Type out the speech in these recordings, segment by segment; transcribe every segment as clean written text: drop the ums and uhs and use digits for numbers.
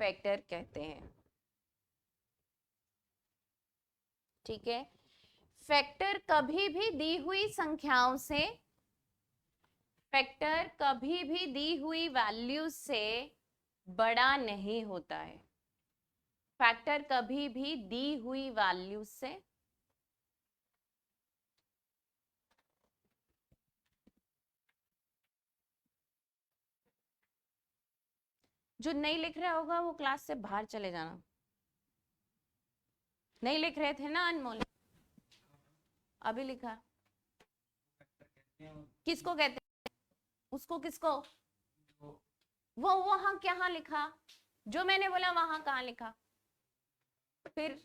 Factor कहते हैं। ठीक है, फैक्टर कभी भी दी हुई संख्याओं से, फैक्टर कभी भी दी हुई वैल्यू से बड़ा नहीं होता है। फैक्टर कभी भी दी हुई वैल्यू से जो नहीं लिख रहा होगा वो क्लास से बाहर चले जाना। नहीं लिख रहे थे ना अनमोल? अभी लिखा। किसको कहते हैं? उसको किसको? वो वहां कहाँ लिखा? जो मैंने बोला वहां कहाँ लिखा? फिर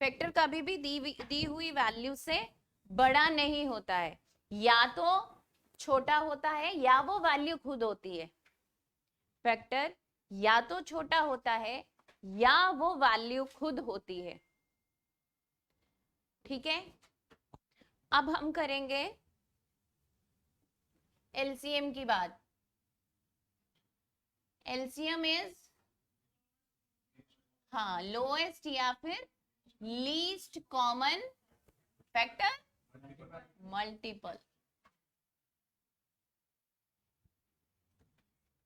फैक्टर कभी भी दी हुई वैल्यू से बड़ा नहीं होता है, या तो छोटा होता है या वो वैल्यू खुद होती है। फैक्टर या तो छोटा होता है या वो वैल्यू खुद होती है। ठीक है, अब हम करेंगे एलसीएम की बात। एलसीएम इज, हाँ, लोएस्ट या फिर लीस्ट कॉमन फैक्टर मल्टीपल।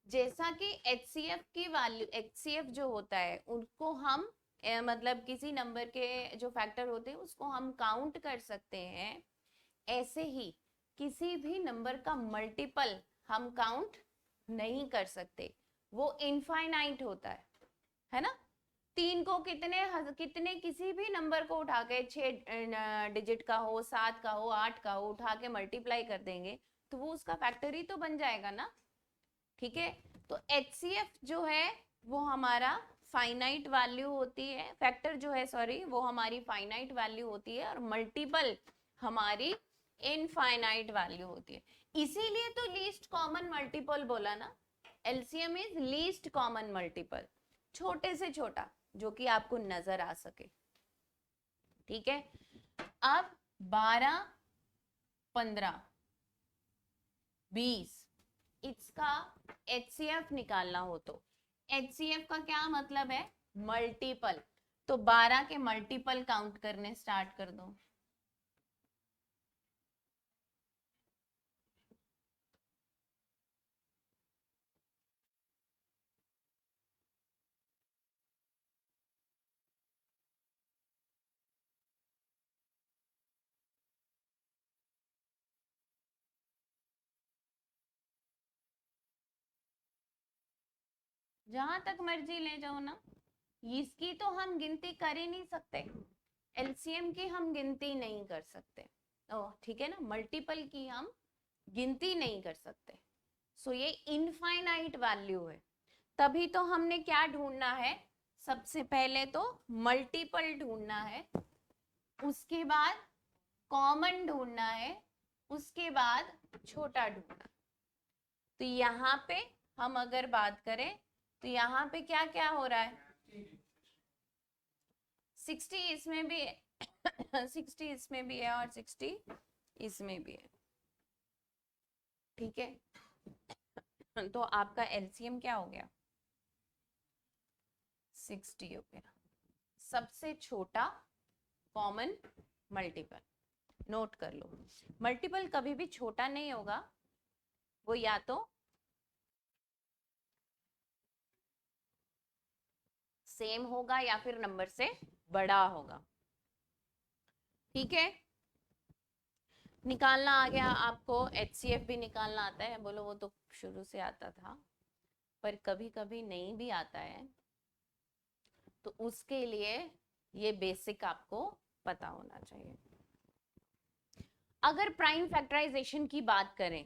जैसा कि HCF की वैल्यू, HCF जो होता है उनको हम मतलब किसी नंबर के जो फैक्टर होते हैं उसको हम काउंट कर सकते हैं, ऐसे ही किसी भी नंबर का मल्टीपल हम काउंट नहीं कर सकते, वो इनफाइनाइट होता है ना। 3 को कितने किसी भी नंबर को उठा के 6 डिजिट का हो, 7 का हो, 8 का हो, उठा के मल्टीप्लाई कर देंगे तो वो उसका फैक्टर ही तो बन जाएगा ना। ठीक है, तो HCF जो है वो हमारा फाइनाइट वैल्यू होती है, फैक्टर जो है सॉरी वो हमारी फाइनाइट वैल्यू होती है और मल्टीपल हमारी इनफाइनाइट वैल्यू होती है। इसीलिए तो लीस्ट कॉमन मल्टीपल बोला ना, LCM is least common multiple, छोटे से छोटा जो कि आपको नजर आ सके। ठीक है, अब 12, 15, 20 इसका HCF निकालना हो तो HCF का क्या मतलब है? मल्टीपल। तो 12 के मल्टीपल काउंट करने स्टार्ट कर दो। जहां तक मर्जी ले जाओ ना, इसकी तो हम गिनती कर ही नहीं सकते, एलसीएम की हम गिनती नहीं कर सकते। ओह ठीक है ना, मल्टीपल की हम गिनती नहीं कर सकते। सो ये इनफाइनाइट वैल्यू है। तभी तो हमने क्या ढूंढना है, सबसे पहले तो मल्टीपल ढूंढना है, उसके बाद कॉमन ढूंढना है, उसके बाद छोटा ढूंढना। तो यहाँ पे हम अगर बात करें तो यहाँ पे क्या क्या हो रहा है, 60 इसमें भी है 60 इसमें भी है और 60 इसमें भी है। ठीक है, तो आपका एलसीएम क्या हो गया? 60 हो गया, सबसे छोटा कॉमन मल्टीपल। नोट कर लो, मल्टीपल कभी भी छोटा नहीं होगा, वो या तो सेम होगा या फिर नंबर से बड़ा होगा। ठीक है, निकालना आ गया आपको, HCF भी निकालना आता है, बोलो वो तो शुरू से आता था, पर कभी कभी नहीं भी आता है, तो उसके लिए ये बेसिक आपको पता होना चाहिए। अगर प्राइम फैक्टराइजेशन की बात करें,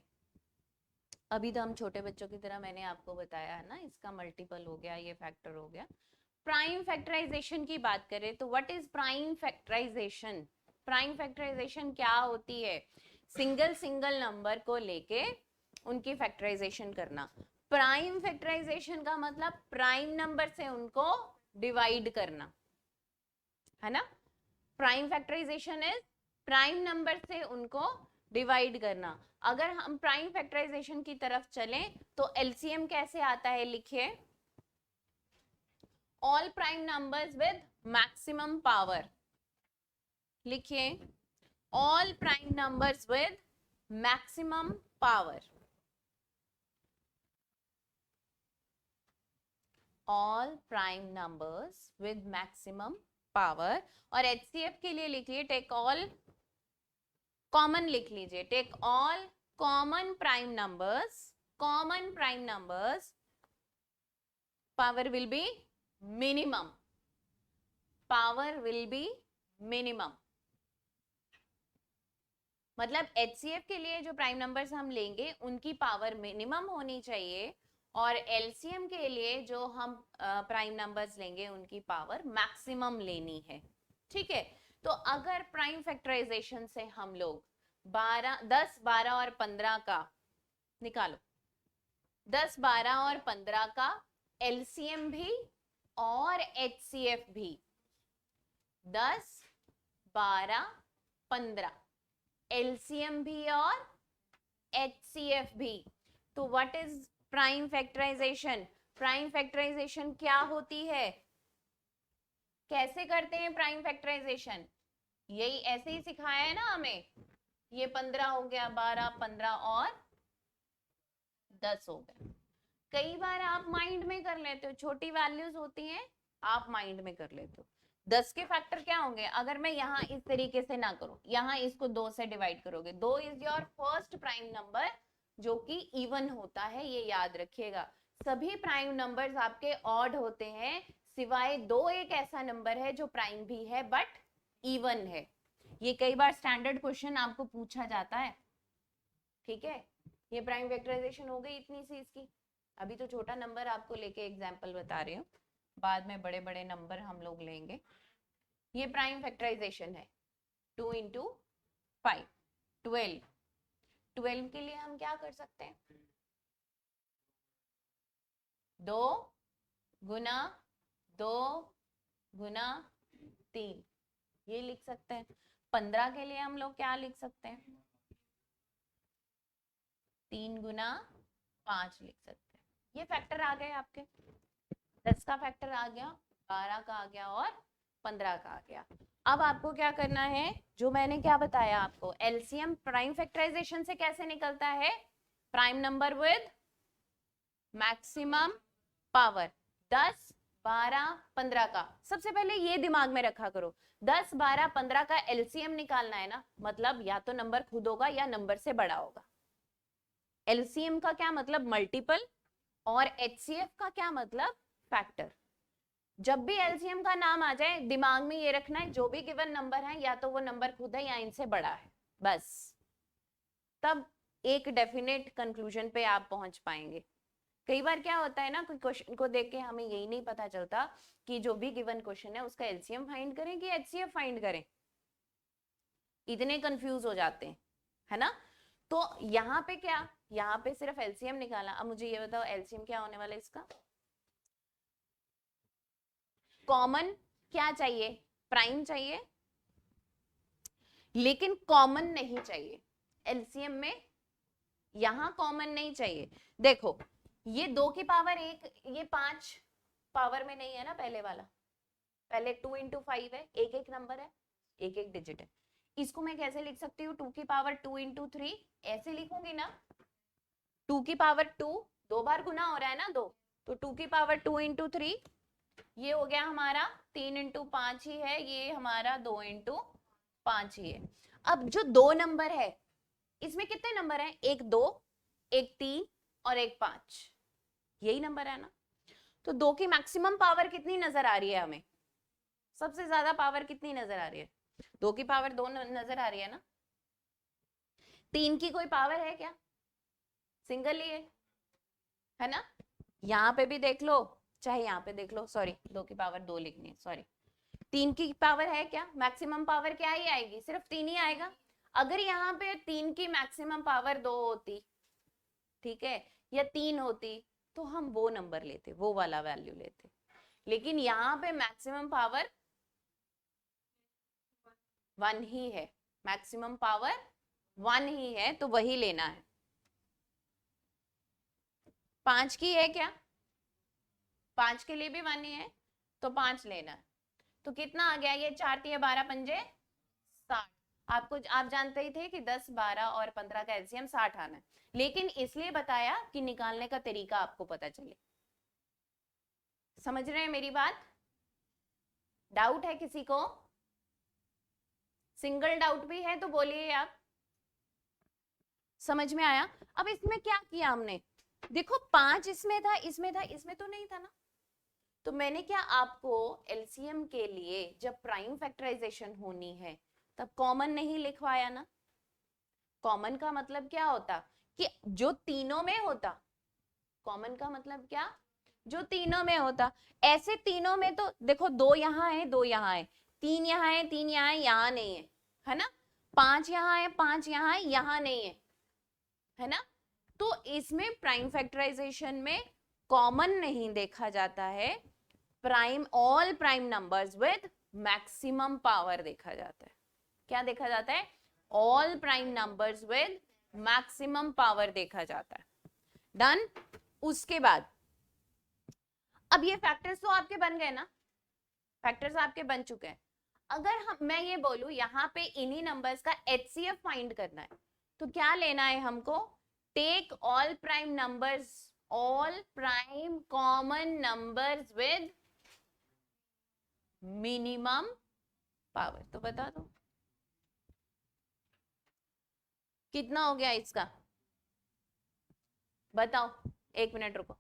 अभी तो हम छोटे बच्चों की तरह मैंने आपको बताया है ना, इसका मल्टीपल हो गया, ये फैक्टर हो गया। प्राइम फैक्टराइजेशन की बात करें तो what is prime factorisation? Prime factorisation क्या होती है? सिंगल सिंगल नंबर को लेके उनकी फैक्टराइजेशन करना। प्राइम फैक्टराइजेशन का मतलब प्राइम नंबर से उनको डिवाइड करना, है ना। Prime factorisation is prime number से उनको डिवाइड करना। अगर हम प्राइम फैक्टराइजेशन की तरफ चलें तो एलसीएम कैसे आता है, लिखिए all prime numbers with maximum power, लिखिए all prime numbers with maximum power, all prime numbers with maximum power. और एचसीएफ के लिए लिखिए टेक ऑल कॉमन, लिख लीजिए take all common prime numbers, common prime numbers power will be minimum, power will be minimum. मतलब HCF के लिए जो प्राइम नंबर्स हम लेंगे उनकी पावर मिनिमम होनी चाहिए, और एलसीएम के लिए जो हम प्राइम नंबर्स लेंगे उनकी पावर मैक्सिमम लेनी है, ठीक है। तो अगर प्राइम फैक्टराइजेशन से हम लोग 10, 12 और 15 का निकालो, 10, 12 और 15 का एलसीएम भी और एचसीएफ भी, 10, 12, 15 एलसीएम भी और एचसीएफ भी। तो what is prime factorisation? Prime factorisation क्या होती है, कैसे करते हैं प्राइम फैक्टराइजेशन? यही ऐसे ही सिखाया है ना हमें। ये 15 हो गया, 12, 15 और 10 हो गया। कई बार आप माइंड में कर लेते हो, छोटी वैल्यूज होती हैं आप माइंड में कर लेते हो। 10 के फैक्टर क्या होंगे? अगर मैं यहाँ इस तरीके से ना करूं, यहाँ इसको 2 से डिवाइड करोगे, 2 is your first prime number जो कि इवन होता है, ये याद रखिएगा। सभी प्राइम नंबर्स आपके ऑड होते हैं, सिवाय 2 एक ऐसा नंबर है जो प्राइम भी है बट इवन है। ये कई बार स्टैंडर्ड क्वेश्चन आपको पूछा जाता है, ठीक है। ये प्राइम फैक्टराइजेशन हो गई इतनी सी इसकी। अभी तो छोटा नंबर आपको लेके एग्जांपल बता रही हूँ, बाद में बड़े बड़े नंबर हम लोग लेंगे। ये प्राइम फैक्टराइजेशन है, 2 into 5, 12। 12 के लिए हम क्या कर सकते हैं? 2 गुना 2 गुना 3 ये लिख सकते हैं। 15 के लिए हम लोग क्या लिख सकते हैं? 3 गुना 5 लिख सकते हैं। ये फैक्टर आ गए आपके, 10 का फैक्टर आ गया, 12 का आ गया और 15 का आ गया। अब आपको क्या करना है, जो मैंने क्या बताया आपको, एलसीएम प्राइम फैक्टराइजेशन से कैसे निकलता है? Prime number with maximum power, 10, 12, 15 का। सबसे पहले ये दिमाग में रखा करो, 10, 12, 15 का एलसीएम निकालना है ना, मतलब या तो नंबर खुद होगा या नंबर से बड़ा होगा। एलसीएम का क्या मतलब? मल्टीपल, और एचसीएफ का क्या मतलब? फैक्टर। जब भी एलसीएम का नाम आ जाए दिमाग में ये रखना है, जो भी गिवन नंबर है या तो वो नंबर खुद है या इनसे बड़ा है, बस। तब एक डेफिनेट कंक्लूजन पे आप पहुंच पाएंगे। कई बार क्या होता है ना, कोई क्वेश्चन को देख के हमें यही नहीं पता चलता कि जो भी गिवन क्वेश्चन है उसका एलसीएम फाइंड करें कि एचसीएफ फाइंड करें, इतने कंफ्यूज हो जाते हैं, है ना। तो यहाँ पे क्या, यहाँ पे सिर्फ एलसीएम निकाला। अब मुझे ये बताओ एलसीएम क्या होने वाला है इसका? कॉमन क्या चाहिए? प्राइम चाहिए, लेकिन कॉमन नहीं चाहिए एलसीएम में, यहां कॉमन नहीं चाहिए। देखो ये 2 की पावर 1, ये 5 पावर में नहीं है ना, पहले वाला, पहले 2 into 5 है, एक एक नंबर है, एक एक डिजिट है। इसको मैं कैसे लिख सकती हूँ? 2 की पावर 2 into 3 ऐसे लिखूंगी ना, 2 की पावर 2, 2 बार गुना हो रहा है ना 2, तो 2 की पावर 2 into 3 ये हो गया हमारा 3 into 5 ही है, ये हमारा 2 into 5 ही है। अब जो 2 नंबर है इसमें कितने नंबर हैं? एक 2, एक 3 और एक 5, यही नंबर है ना। तो 2 की मैक्सिमम पावर कितनी नजर आ रही है हमें? सबसे ज्यादा पावर कितनी नजर आ रही है? 2 की पावर 2 नजर आ रही है ना। 3 की कोई पावर है क्या? सिंगल ही है ना। यहाँ पे भी देख लो, चाहे यहाँ पे देख लो, सॉरी 2 की पावर 2 लिखनी है, सॉरी। 3 की पावर है क्या? मैक्सिमम पावर क्या ही आएगी? सिर्फ 3 ही आएगा। अगर यहाँ पे 3 की मैक्सिमम पावर 2 होती, ठीक है, या 3 होती, तो हम वो नंबर लेते, वो वाला वैल्यू लेते। लेकिन यहाँ पे मैक्सिमम पावर 1 ही है, मैक्सिमम पावर 1 ही है, तो वही लेना है। 5 की है क्या? 5 के लिए भी 1 ही है, तो 5 लेना है। तो कितना आ गया ये? 4 तिया 12 पंजे 60। आपको, आप जानते ही थे कि 10, 12 और 15 का एलसीएम 60 आना है, लेकिन इसलिए बताया कि निकालने का तरीका आपको पता चले। समझ रहे हैं मेरी बात? डाउट है किसी को? सिंगल डाउट भी है तो बोलिए आप। समझ में आया? अब इसमें क्या किया हमने? देखो 5 इसमें था, इसमें था, इसमें तो नहीं था ना। तो मैंने क्या आपको एलसीएम के लिए जब प्राइम फैक्टराइजेशन होनी है तब कॉमन नहीं लिखवाया ना? कॉमन का मतलब क्या होता? कि जो तीनों में होता। कॉमन का मतलब क्या? जो तीनों में होता। ऐसे तीनों में तो देखो, 2 यहाँ है, 2 यहाँ है, 3 यहाँ है, 3 यहाँ है, यहाँ नहीं है ना? 5 यहाँ है, 5 यहाँ है, यहाँ नहीं है ना? तो इसमें प्राइम फैक्टराइजेशन में कॉमन नहीं देखा जाता है, prime, all prime numbers with maximum power देखा जाता है। क्या देखा जाता है? All prime numbers with maximum power देखा जाता है। डन। उसके बाद अब ये फैक्टर्स तो आपके बन गए ना, फैक्टर्स आपके बन चुके हैं। अगर मैं ये बोलूं यहाँ पे इन्हीं नंबर्स का एचसीएफ फाइंड करना है, तो क्या लेना है हमको? Take all prime numbers, all prime common numbers with minimum power. तो बता दो कितना हो गया इसका? बताओ, 1 मिनट रुको।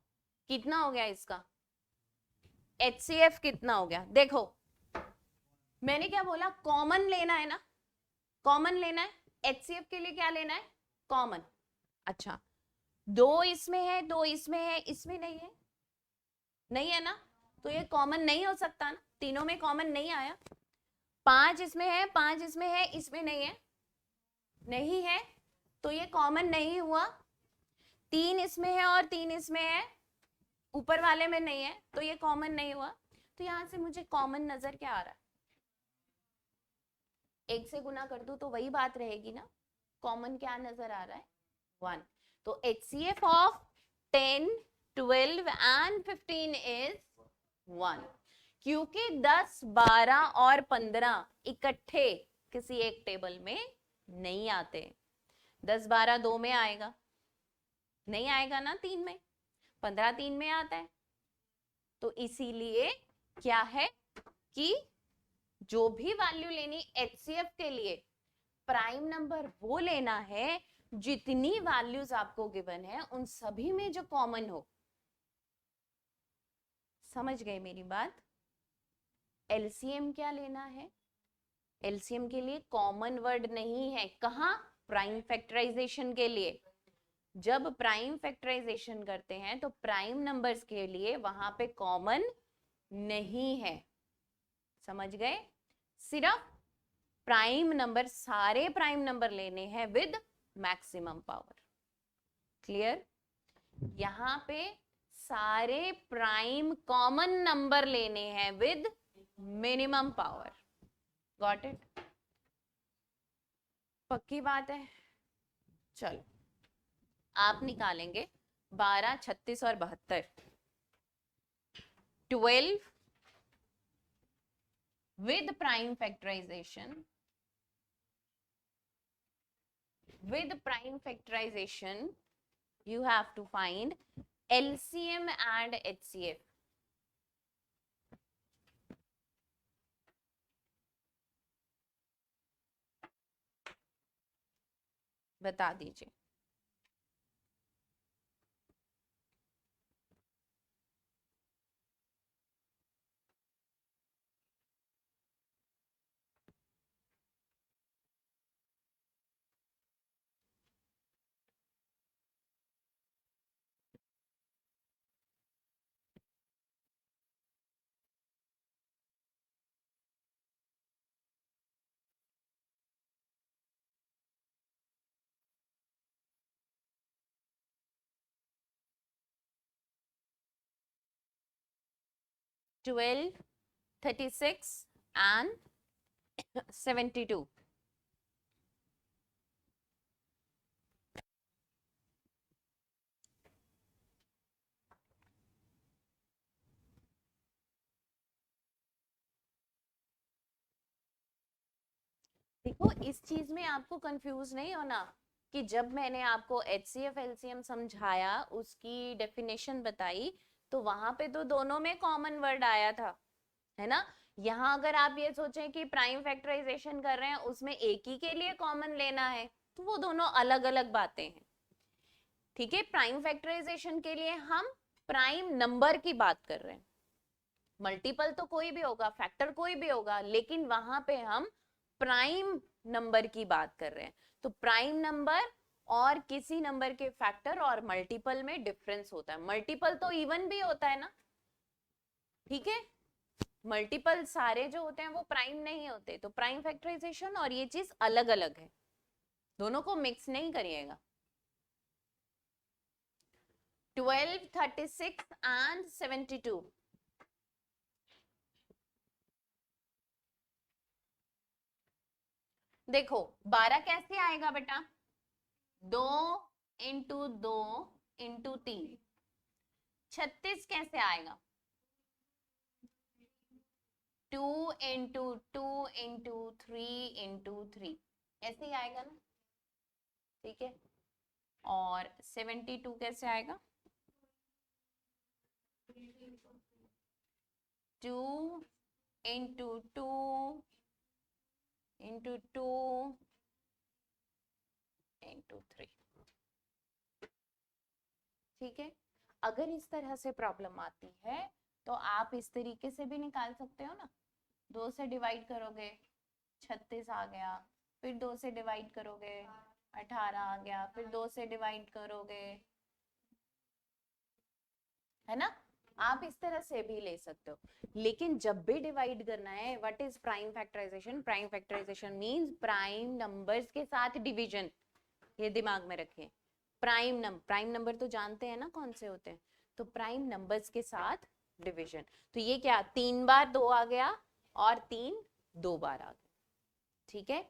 कितना हो गया इसका एचसीएफ? कितना हो गया देखो, मैंने क्या बोला? कॉमन लेना है ना, कॉमन लेना है। एचसीएफ के लिए क्या लेना है? कॉमन। अच्छा, 2 इसमें है, 2 इसमें है, इसमें नहीं है, नहीं है ना? तो ये कॉमन नहीं हो सकता ना, तीनों में कॉमन नहीं आया। 5 इसमें है, 5 इसमें है, इसमें नहीं है, नहीं है, तो ये कॉमन नहीं हुआ। 3 इसमें है और 3 इसमें है, ऊपर वाले में नहीं है, तो ये कॉमन नहीं हुआ। तो यहां से मुझे कॉमन नजर क्या आ रहा है? 1 से गुना कर दूं तो वही बात रहेगी ना। कॉमन क्या नजर आ रहा है? 1। तो HCF ऑफ 10, 12 एंड 15 इज 1, क्योंकि 10, 12 और 15 इकट्ठे किसी एक टेबल में नहीं आते। 10, 12 2 में आएगा, नहीं आएगा ना 3 में, 15 3 में आता है। तो इसीलिए क्या है कि जो भी वैल्यू लेनी HCF के लिए, प्राइम नंबर वो लेना है जितनी वैल्यूज आपको गिवन है उन सभी में जो कॉमन हो। समझ गए मेरी बात? एलसीएम क्या लेना है? एलसीएम के लिए कॉमन वर्ड नहीं है। कहां? प्राइम फैक्टराइजेशन के लिए। जब प्राइम फैक्टराइजेशन करते हैं तो प्राइम नंबर्स के लिए वहां पे कॉमन नहीं है। समझ गए? सिर्फ प्राइम नंबर, सारे प्राइम नंबर लेने हैं विद मैक्सिमम पावर। क्लियर? यहां पे सारे प्राइम कॉमन नंबर लेने हैं with minimum power. Got it? पक्की बात है? चलो, आप निकालेंगे 12, 36 और 72। 12 with prime factorization, with prime factorization you have to find LCM and HCF. बता दीजिए। 12, 36 and 72. देखो इस चीज में आपको कंफ्यूज नहीं होना कि जब मैंने आपको HCF LCM समझाया, उसकी डेफिनेशन बताई, तो वहां पे तो दोनों में कॉमन वर्ड आया था, है ना। यहाँ अगर आप ये सोचें कि प्राइम फैक्टराइजेशन कर रहे हैं, उसमें एक ही के लिए कॉमन लेना है, तो वो दोनों अलग अलग बातें हैं। ठीक है, प्राइम फैक्टराइजेशन के लिए हम प्राइम नंबर की बात कर रहे हैं। मल्टीपल तो कोई भी होगा, फैक्टर कोई भी होगा, लेकिन वहां पे हम प्राइम नंबर की बात कर रहे हैं। तो प्राइम नंबर और किसी नंबर के फैक्टर और मल्टीपल में डिफरेंस होता है। मल्टीपल तो इवन भी होता है ना, ठीक है। मल्टीपल सारे जो होते हैं वो प्राइम नहीं होते। तो प्राइम फैक्टराइजेशन और ये चीज अलग अलग है, दोनों को मिक्स नहीं करिएगा। 12, 36 एंड 72। देखो 12 कैसे आएगा बेटा, 2 इंटू 2 इंटू 3। 36 कैसे आएगा, 2 इंटू 2 इंटू 3 इंटू 3, ऐसे ही आएगा ना, ठीक है। और 72 कैसे आएगा, 2 इंटू 2 इंटू 2 इंटू 3, ठीक है। अगर इस तरह से प्रॉब्लम आती है तो आप इस तरीके से भी निकाल सकते हो ना। 2 से डिवाइड करोगे 36 आ गया, फिर 2 से डिवाइड करोगे 18 आ गया, फिर 2 से डिवाइड करोगे, है ना। आप इस तरह से भी ले सकते हो। लेकिन जब भी डिवाइड करना है, what is prime factorisation, prime factorisation means prime numbers के साथ डिवीजन। ये दिमाग में रखें। प्राइम नंबर तो जानते हैं ना कौन से होते हैं, तो प्राइम नंबर्स के साथ डिवीजन। तो ये क्या, 3 बार 2 आ गया और 3 2 बार आ गया, ठीक है।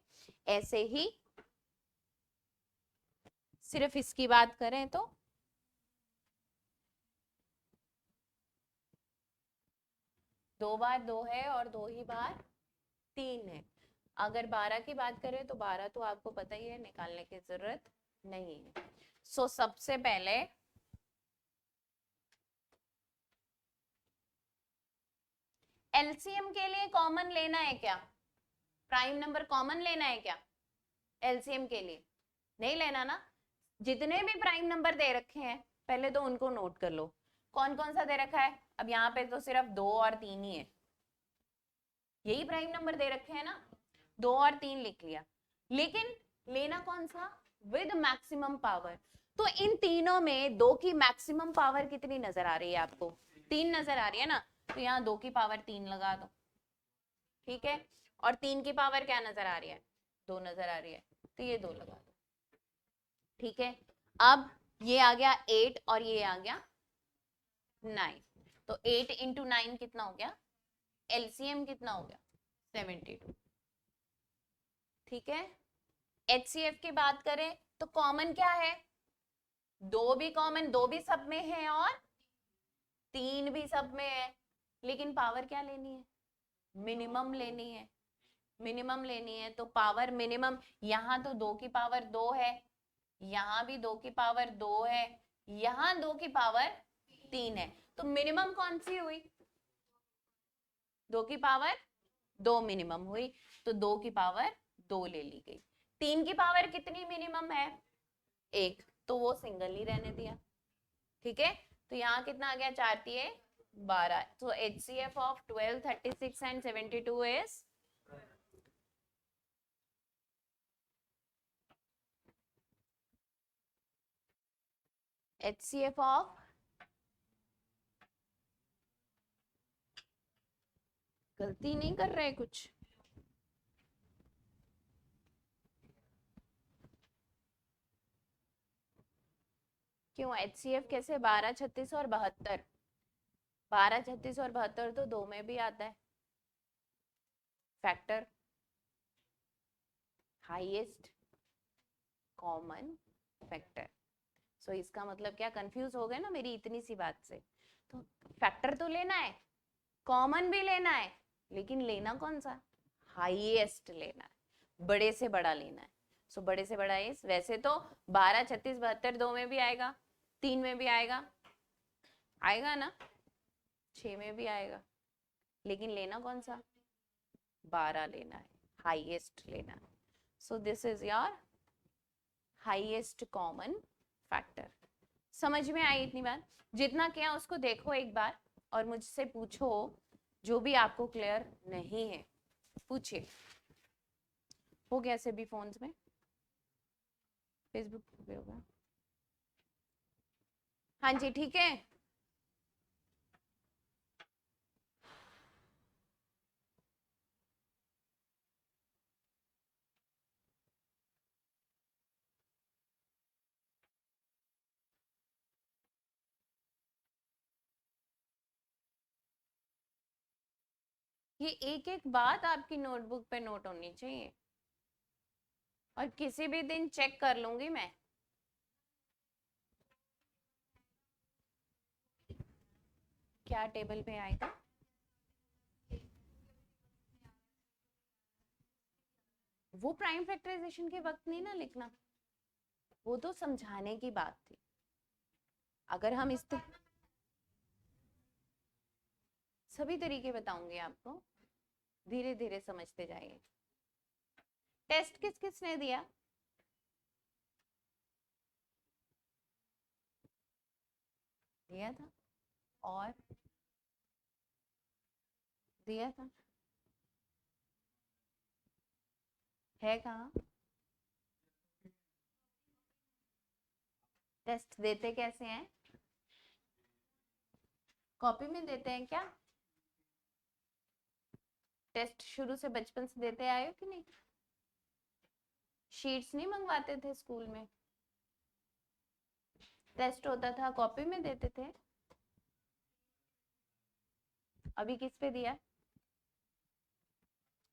ऐसे ही सिर्फ इसकी बात करें तो 2 बार 2 है और 2 ही बार 3 है। अगर 12 की बात करें तो 12 तो आपको पता ही है, निकालने की जरूरत नहीं है। सो सबसे पहले एलसीएम के लिए कॉमन लेना है क्या, प्राइम नंबर कॉमन लेना है क्या एलसीएम के लिए, नहीं लेना ना। जितने भी प्राइम नंबर दे रखे हैं पहले तो उनको नोट कर लो, कौन कौन सा दे रखा है। अब यहाँ पे तो सिर्फ 2 और 3 ही है, यही प्राइम नंबर दे रखे हैं ना, 2 और 3 लिख लिया। लेकिन लेना कौन सा, विद मैक्सिमम पावर। तो इन तीनों में 2 की मैक्सिमम पावर कितनी नजर आ रही है आपको, 3 नजर आ रही है ना। तो यहाँ 2 की पावर 3 लगा दो, ठीक है। और 3 की पावर क्या नजर आ रही है, 2 नजर आ रही है, तो ये 2 लगा दो, ठीक है। अब ये आ गया 8 और ये आ गया 9। तो 8 इंटू 9 कितना हो गया, एलसीएम कितना हो गया 72, ठीक है। एचसीएफ की बात करें तो कॉमन क्या है, 2 भी कॉमन, 2 भी सब में है और 3 भी सब में है। लेकिन पावर क्या लेनी है, मिनिमम लेनी है, मिनिमम लेनी है। तो पावर मिनिमम, यहाँ तो 2 की पावर 2 है, यहाँ भी 2 की पावर 2 है, यहाँ 2 की पावर 3 है। तो मिनिमम कौन सी हुई, 2 की पावर 2 मिनिमम हुई। तो 2 की पावर 2 ले ली गई। 3 की पावर कितनी मिनिमम है, 1, तो वो सिंगल ही रहने दिया, ठीक है। तो यहाँ कितना आ गया, 4 तिये 12। तो HCF of 12, 36 and 72 is HCF of, गलती नहीं कर रहे कुछ, क्यों HCF कैसे, 12, 36 और 72। 12, 36 और 72 तो 2 में भी आता है फैक्टर, हाईएस्ट कॉमन फैक्टर। सो इसका मतलब क्या, कंफ्यूज हो गए ना मेरी इतनी सी बात से? तो फैक्टर तो लेना है, कॉमन भी लेना है, लेकिन लेना कौन सा? हाईएस्ट लेना है, बड़े से बड़ा लेना है। सो बड़े से बड़ा इस, वैसे तो 12, 36, 72 2 में भी आएगा, 3 में भी आएगा, आएगा ना, 6 में भी आएगा, लेकिन लेना कौन सा? 12 लेना है, हाईएस्ट लेना है। So this is your highest common factor. समझ में आई इतनी बात? जितना किया उसको देखो एक बार और मुझसे पूछो जो भी आपको क्लियर नहीं है, पूछिए। हो गया सभी फोन्स में, फेसबुक पे होगा? हाँ जी ठीक है। ये एक एक बात आपकी नोटबुक पे नोट होनी चाहिए, और किसी भी दिन चेक कर लूंगी मैं। क्या टेबल पे आएगा? वो प्राइम फैक्टराइजेशन के वक्त नहीं ना लिखना, वो तो समझाने की बात थी। अगर हम इस सभी तरीके बताऊंगी आपको, धीरे धीरे समझते जाइए। टेस्ट किस किसने दिया? दिया था, और दिया था, है कहाँ? टेस्ट देते कैसे हैं? कॉपी में देते हैं क्या? टेस्ट शुरू से बचपन से देते आए हो कि नहीं? शीट्स नहीं मंगवाते थे स्कूल में? टेस्ट होता था, कॉपी में देते थे। अभी किस पे दिया?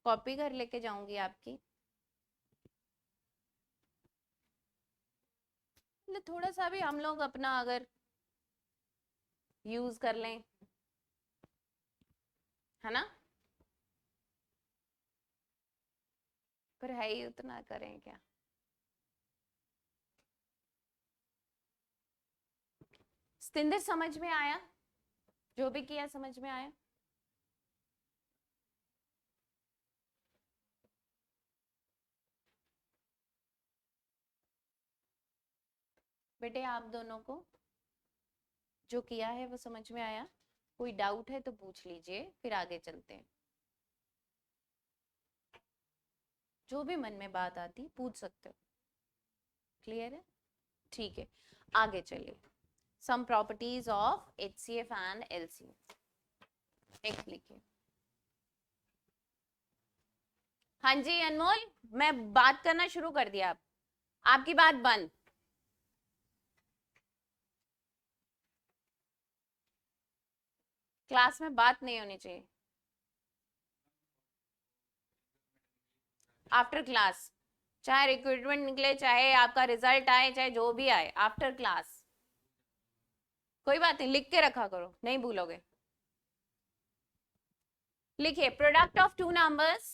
कॉपी घर लेके जाऊंगी आपकी। मतलब थोड़ा सा भी हम लोग अपना अगर यूज कर लें, है ना? पर है ही उतना, करें क्या? स्तिंदर समझ में आया? जो भी किया समझ में आया? बेटे आप दोनों को जो किया है वो समझ में आया? कोई डाउट है तो पूछ लीजिए, फिर आगे चलते हैं। जो भी मन में बात आती पूछ सकते हो। क्लियर है? ठीक है, आगे चलिए। Some properties of HCF and LCF। Next लिखिए। हाँ जी अनमोल, मैं बात करना शुरू कर दिया, आपकी बात बंद। क्लास में बात नहीं होनी चाहिए आफ्टर क्लास, चाहे रिक्रूटमेंट निकले, चाहे आपका रिजल्ट आए, चाहे जो भी आए, आफ्टर क्लास कोई बात नहीं, लिख के रखा करो, नहीं भूलोगे। लिखिए, product of two numbers,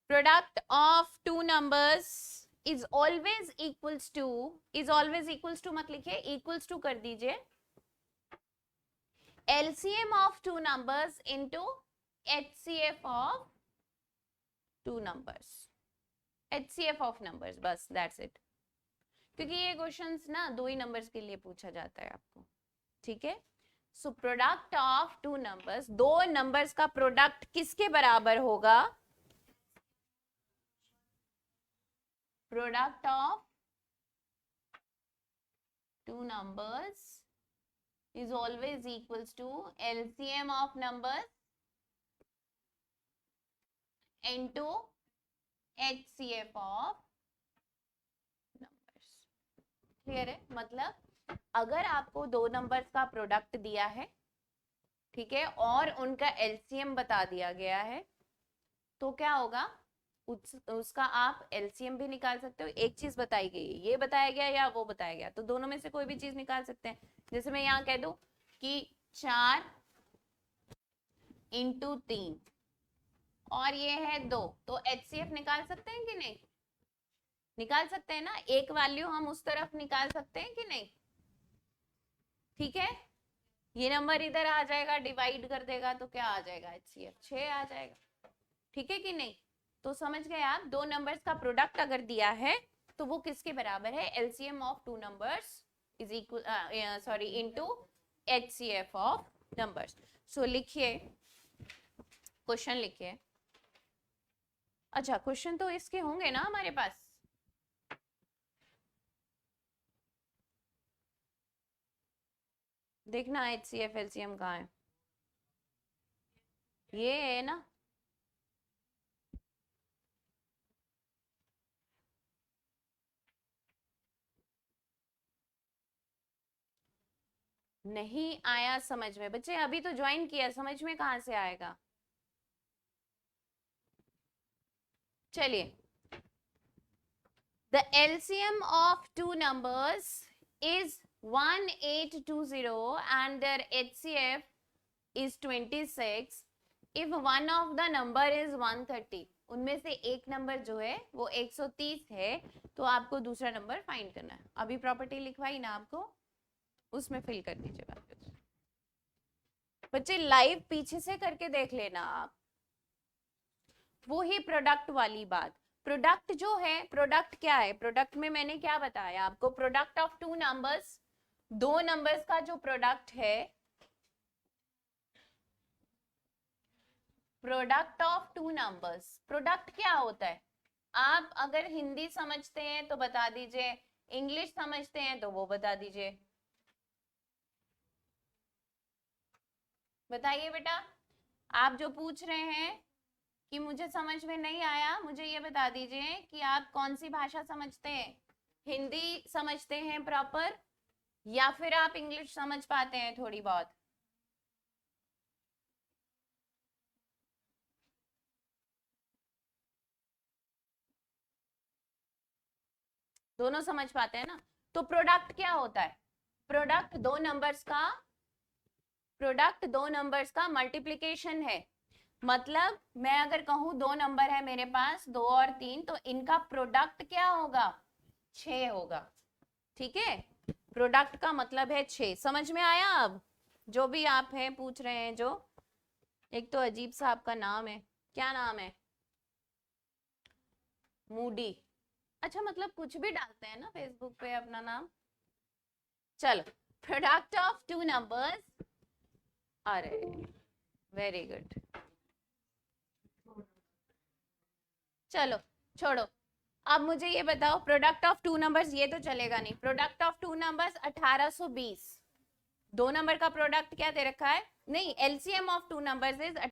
product of two numbers is always equals to, is always equals to मत लिखिए, इक्वल्स टू कर दीजिए, LCM of two numbers into HCF of two numbers, HCF of numbers, बस that's it। क्योंकि ये questions ना 2 ही numbers के लिए पूछा जाता है आपको, ठीक है? So product of two numbers, 2 numbers का प्रोडक्ट किसके बराबर होगा? Product of two numbers is always equals to LCM of numbers into HCF of numbers। Clear है? मतलब अगर आपको दो नंबर्स का प्रोडक्ट दिया है, ठीक है, और उनका एलसीएम बता दिया गया है, तो क्या होगा, उसका आप एलसीएम भी निकाल सकते हो। एक चीज बताई गई है, ये बताया गया या वो बताया गया, तो दोनों में से कोई भी चीज निकाल सकते हैं। जैसे मैं यहाँ कह दूं कि 4 इंटू 3 और ये है 2, तो एचसीएफ निकाल सकते हैं कि नहीं? निकाल सकते हैं ना, एक वैल्यू हम उस तरफ निकाल सकते हैं कि नहीं? ठीक है, ये नंबर इधर आ जाएगा, डिवाइड कर देगा तो क्या आ जाएगा, एचसीएफ 6 आ जाएगा। ठीक है कि नहीं? तो समझ गए आप, दो नंबर्स का प्रोडक्ट अगर दिया है तो वो किसके बराबर है, LCM of two numbers is equal, sorry, into HCF of numbers. So लिखिए, क्वेश्चन लिखिए। अच्छा, क्वेश्चन तो इसके होंगे ना हमारे पास? देखना एचसीएफ एलसीएम कहाँ है, ये है ना। नहीं आया समझ में बच्चे, अभी तो ज्वाइन किया, समझ में कहां से आएगा? चलिए, the LCM of two numbers is 1820 and their HCF is 26 if one of the number is 130। उनमें से एक नंबर जो है वो 130 है, तो आपको दूसरा नंबर फाइंड करना है। अभी प्रॉपर्टी लिखवाई ना आपको, उसमें फिल कर दीजिएगा बच्चे। लाइव पीछे से करके देख लेना आप, वो ही प्रोडक्ट वाली बात। प्रोडक्ट जो है, प्रोडक्ट क्या है, प्रोडक्ट में मैंने क्या बताया आपको, प्रोडक्ट ऑफ टू नंबर्स, दो नंबर्स का जो प्रोडक्ट है, product of two numbers, product क्या होता है? आप अगर हिंदी समझते हैं तो बता दीजिए, इंग्लिश समझते हैं तो वो बता दीजिए। बताइए बेटा, आप जो पूछ रहे हैं कि मुझे समझ में नहीं आया, मुझे ये बता दीजिए कि आप कौन सी भाषा समझते हैं, हिंदी समझते हैं प्रॉपर, या फिर आप इंग्लिश समझ पाते हैं थोड़ी बहुत? दोनों समझ पाते हैं ना। तो प्रोडक्ट क्या होता है, प्रोडक्ट दो नंबर्स का, प्रोडक्ट दो नंबर्स का मल्टीप्लीकेशन है। मतलब मैं अगर कहूं दो नंबर है मेरे पास, 2 और 3, तो इनका प्रोडक्ट क्या होगा, 6 होगा। ठीक है, प्रोडक्ट का मतलब है 6। समझ में आया? अब जो भी आप हैं पूछ रहे हैं, जो एक तो अजीब सा आपका नाम है, क्या नाम है, मूडी। अच्छा, मतलब कुछ भी डालते हैं ना फेसबुक पे अपना नाम। चलो, प्रोडक्ट ऑफ टू नंबर्स, अरे वेरी गुड। चलो छोड़ो, अब मुझे ये बताओ, प्रोडक्ट ऑफ टू नंबर्स, ये तो चलेगा नहीं। प्रोडक्ट ऑफ टू नंबर्स 1820, दो नंबर का प्रोडक्ट क्या दे रखा है, नहीं, LCM of two numbers is